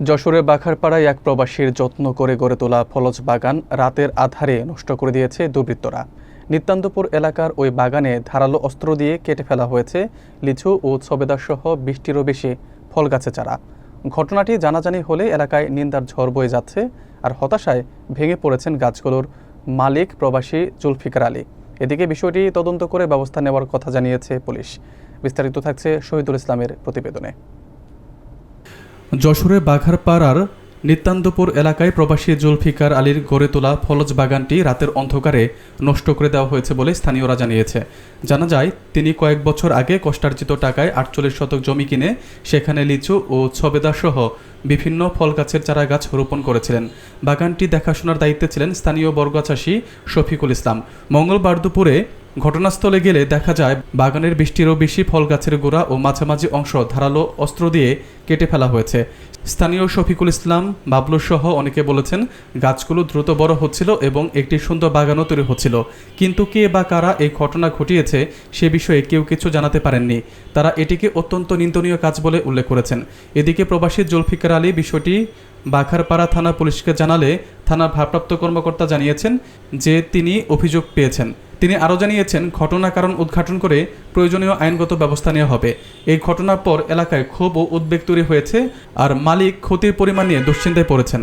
যশোরের বাঘারপাড়ায় এক প্রবাসীর যত্ন করে গড়ে তোলা ফলজ বাগান রাতের আধারে নষ্ট করে দিয়েছে দুর্বৃত্তরা। নিত্যান্তপুর এলাকার ওই বাগানে ধারালো অস্ত্র দিয়ে কেটে ফেলা হয়েছে লিচু ও সবেদাসহ 20টিরও বেশি ফল গাছের চারা। ঘটনাটি জানাজানি হলে এলাকায় নিন্দার ঝড় বয়ে যাচ্ছে, আর হতাশায় ভেঙে পড়েছেন গাছগুলোর মালিক প্রবাসী জুলফিকার আলী। এদিকে বিষয়টি তদন্ত করে ব্যবস্থা নেওয়ার কথা জানিয়েছে পুলিশ। বিস্তারিত থাকছে শহীদুল ইসলামের প্রতিবেদনে। যশোরের বাঘারপাড়ার নিত্যান্তপুর এলাকায় প্রবাসী জুলফিকার আলীর গড়ে তোলা ফলজ বাগানটি রাতের অন্ধকারে নষ্ট করে দেওয়া হয়েছে বলে স্থানীয়রা জানিয়েছে। জানা যায়, তিনি কয়েক বছর আগে কষ্টার্জিত টাকায় 48 শতক জমি কিনে সেখানে লিচু ও সবেদাসহ বিভিন্ন ফল গাছের চারা গাছ রোপণ করেছিলেন। বাগানটি দেখাশোনার দায়িত্বে ছিলেন স্থানীয় বর্গচাষী শফিকুল ইসলাম। মঙ্গলবার দুপুরে ঘটনাস্থলে গেলে দেখা যায় বাগানের 20টিরও বেশি ফল গাছের গোড়া ও মাঝামাঝি অংশ ধারালো অস্ত্র দিয়ে কেটে ফেলা হয়েছে। স্থানীয় শফিকুল ইসলাম, বাবলু সহ অনেকে বলেছেন, গাছগুলো দ্রুত বড় হচ্ছিল এবং একটি সুন্দর বাগানও তৈরি হচ্ছিল, কিন্তু কে বা কারা এই ঘটনা ঘটিয়েছে সে বিষয়ে কেউ কিছু জানাতে পারেননি। তারা এটিকে অত্যন্ত নিন্দনীয় কাজ বলে উল্লেখ করেছেন। এদিকে প্রবাসী জুলফিকার আলী বিষয়টি বাঘারপাড়া থানা পুলিশকে জানালে থানার ভারপ্রাপ্ত কর্মকর্তা জানিয়েছেন যে তিনি অভিযোগ পেয়েছেন। তিনি আরও জানিয়েছেন, ঘটনার কারণ উদ্ঘাটন করে প্রয়োজনীয় আইনগত ব্যবস্থা নেওয়া হবে। এই ঘটনার পর এলাকায় ক্ষোভ ও উদ্বেগ তৈরি হয়েছে, আর মালিক ক্ষতির পরিমাণ নিয়ে দুশ্চিন্তায় পড়েছেন।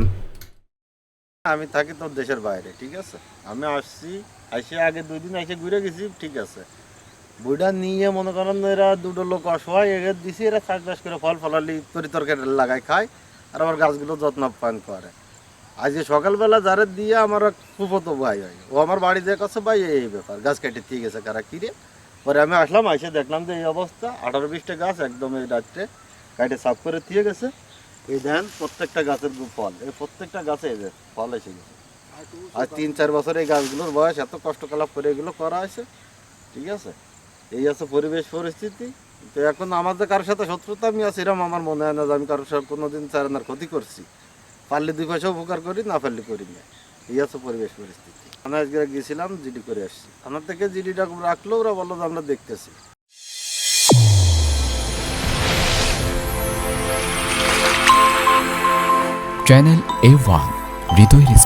আমি থাকি তো দেশের বাইরে, ঠিক আছে। আমি আসছি, এসে আগে 2 দিন এসে ঘুরে গেছি, ঠিক আছে। বইটা নিয়ে মনে করেন এরা দুটো লোক অসহায় এগিয়ে দিছি, এরা চাষবাস করে ফল ফলালি তরি লাগায় খায়, আর আমার গাছগুলো যত্ন পান করে। আজকে সকালবেলা যারা দিয়ে আমার ফুফতো ভাই হয়, ও আমার বাড়ি দিয়ে কাছে ভাই এই ব্যাপার গাছ কেটে ঠিক আছে কারা কিরে। পরে আমি আসলাম, এসে দেখলাম যে এই অবস্থা, 18-20টা গাছ একদম এই রাত্রে কাটে সাফ করে দিয়ে গেছে। এই দেন প্রত্যেকটা গাছের ফল, এই প্রত্যেকটা গাছে এই যে ফল এসে গেছে। আর 3-4 বছর এই গাছগুলোর বয়স, এত কষ্ট কলাপ করে এগুলো করা হয়েছে, ঠিক আছে। এই আছে পরিবেশ পরিস্থিতি। তো এখন আমাদের কারোর সাথে শত্রুতা আমি আছি এরকম আমার মনে হয় না যে আমি কারোর সাথে কোনোদিন চারানার ক্ষতি করছি। পারলে 2 পয়সা উপকার করি, না পারলে করি না। এই আছে পরিবেশ পরিস্থিতি। আমি আজকে গেছিলাম, জিডি করে আসছি। থানা থেকে জিডিটা রাখলো, ওরা বললো যে আমরা দেখতেছি। চ্যানেল A1 হৃদয়ের